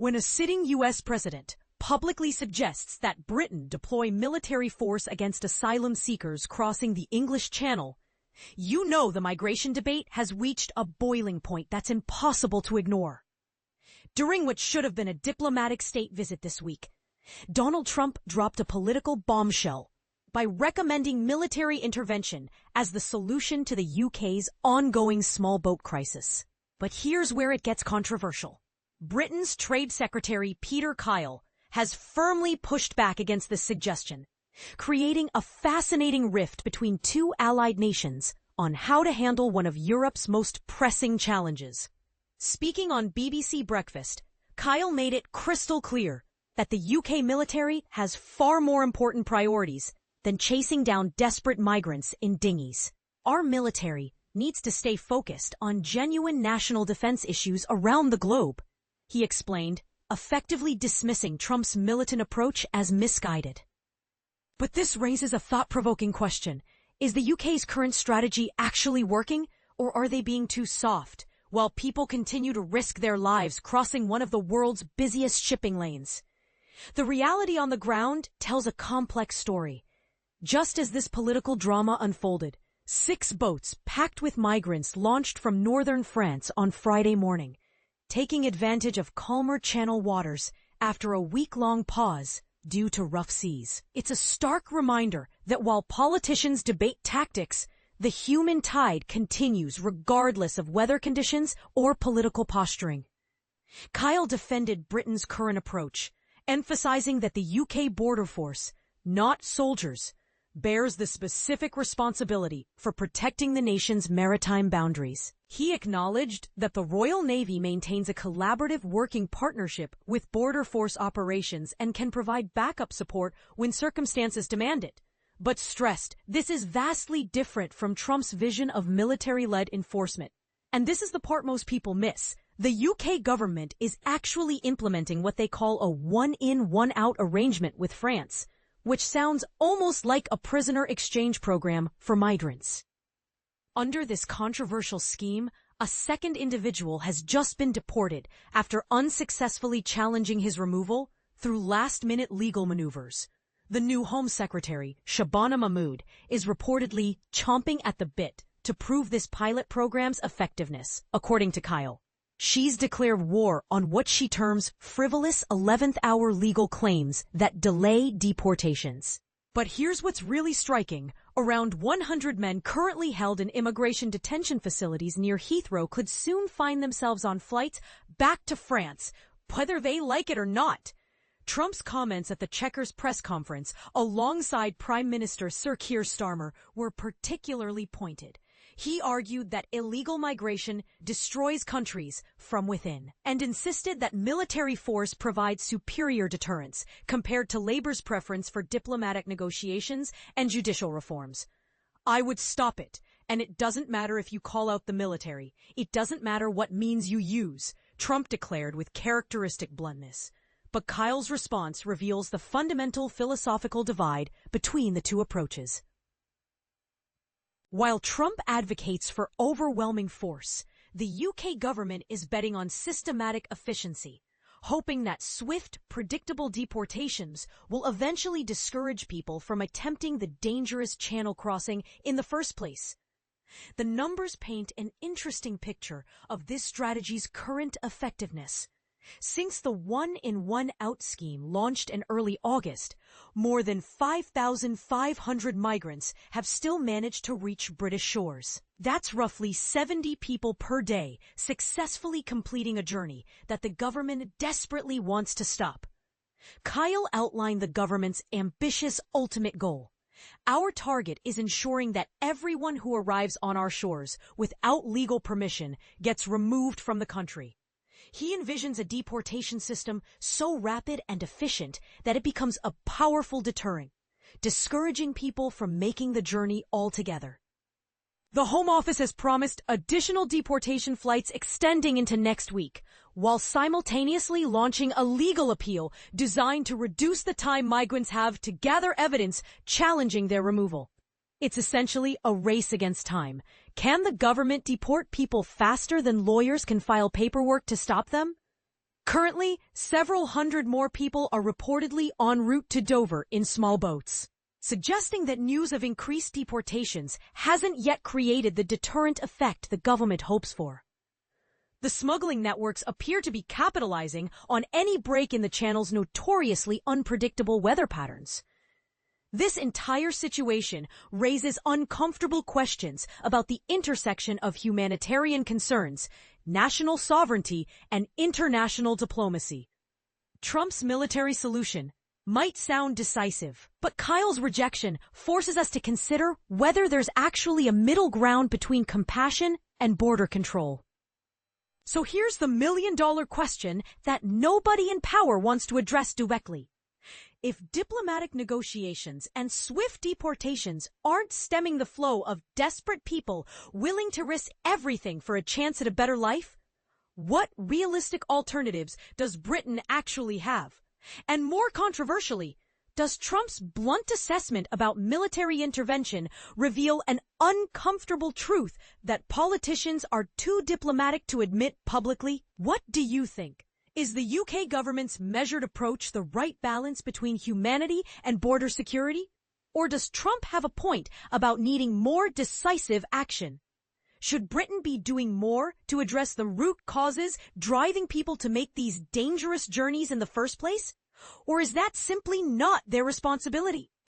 When a sitting U.S. president publicly suggests that Britain deploy military force against asylum seekers crossing the English Channel, you know the migration debate has reached a boiling point that's impossible to ignore. During what should have been a diplomatic state visit this week, Donald Trump dropped a political bombshell by recommending military intervention as the solution to the UK's ongoing small boat crisis. But here's where it gets controversial. Britain's Trade Secretary Peter Kyle has firmly pushed back against this suggestion, creating a fascinating rift between two allied nations on how to handle one of Europe's most pressing challenges. Speaking on BBC Breakfast, Kyle made it crystal clear that the UK military has far more important priorities than chasing down desperate migrants in dinghies. Our military needs to stay focused on genuine national defense issues around the globe, he explained, effectively dismissing Trump's militant approach as misguided. But this raises a thought-provoking question. Is the UK's current strategy actually working, or are they being too soft, while people continue to risk their lives crossing one of the world's busiest shipping lanes? The reality on the ground tells a complex story. Just as this political drama unfolded, 6 boats packed with migrants launched from northern France on Friday morning, taking advantage of calmer channel waters after a week-long pause due to rough seas. It's a stark reminder that while politicians debate tactics, the human tide continues regardless of weather conditions or political posturing. Kyle defended Britain's current approach, emphasizing that the UK border force, not soldiers, bears the specific responsibility for protecting the nation's maritime boundaries. He acknowledged that the Royal Navy maintains a collaborative working partnership with border force operations and can provide backup support when circumstances demand it, but stressed this is vastly different from Trump's vision of military-led enforcement. And this is the part most people miss. The UK government is actually implementing what they call a one-in, one-out arrangement with France, which sounds almost like a prisoner exchange program for migrants. Under this controversial scheme, a second individual has just been deported after unsuccessfully challenging his removal through last-minute legal maneuvers. The new Home Secretary, Shabana Mahmood, is reportedly chomping at the bit to prove this pilot program's effectiveness, according to Kyle. She's declared war on what she terms frivolous 11th-hour legal claims that delay deportations. But here's what's really striking. Around 100 men currently held in immigration detention facilities near Heathrow could soon find themselves on flights back to France, whether they like it or not. Trump's comments at the Chequers press conference, alongside Prime Minister Sir Keir Starmer, were particularly pointed. He argued that illegal migration destroys countries from within and insisted that military force provides superior deterrence compared to Labour's preference for diplomatic negotiations and judicial reforms. I would stop it, and it doesn't matter if you call out the military. It doesn't matter what means you use, Trump declared with characteristic bluntness. But Kyle's response reveals the fundamental philosophical divide between the two approaches. While Trump advocates for overwhelming force, the UK government is betting on systematic efficiency, hoping that swift, predictable deportations will eventually discourage people from attempting the dangerous channel crossing in the first place. The numbers paint an interesting picture of this strategy's current effectiveness. Since the one-in, one-out scheme launched in early August, more than 5,500 migrants have still managed to reach British shores. That's roughly 70 people per day successfully completing a journey that the government desperately wants to stop. Kyle outlined the government's ambitious ultimate goal. Our target is ensuring that everyone who arrives on our shores without legal permission gets removed from the country. He envisions a deportation system so rapid and efficient that it becomes a powerful deterrent, discouraging people from making the journey altogether. The Home Office has promised additional deportation flights extending into next week, while simultaneously launching a legal appeal designed to reduce the time migrants have to gather evidence challenging their removal. It's essentially a race against time. Can the government deport people faster than lawyers can file paperwork to stop them? Currently, several hundred more people are reportedly en route to Dover in small boats, suggesting that news of increased deportations hasn't yet created the deterrent effect the government hopes for. The smuggling networks appear to be capitalizing on any break in the channel's notoriously unpredictable weather patterns. This entire situation raises uncomfortable questions about the intersection of humanitarian concerns, national sovereignty, and international diplomacy. Trump's military solution might sound decisive, but Kyle's rejection forces us to consider whether there's actually a middle ground between compassion and border control. So here's the million-dollar question that nobody in power wants to address directly. If diplomatic negotiations and swift deportations aren't stemming the flow of desperate people willing to risk everything for a chance at a better life, what realistic alternatives does Britain actually have? And more controversially, does Trump's blunt assessment about military intervention reveal an uncomfortable truth that politicians are too diplomatic to admit publicly? What do you think? Is the UK government's measured approach the right balance between humanity and border security? Or does Trump have a point about needing more decisive action? Should Britain be doing more to address the root causes driving people to make these dangerous journeys in the first place? Or is that simply not their responsibility?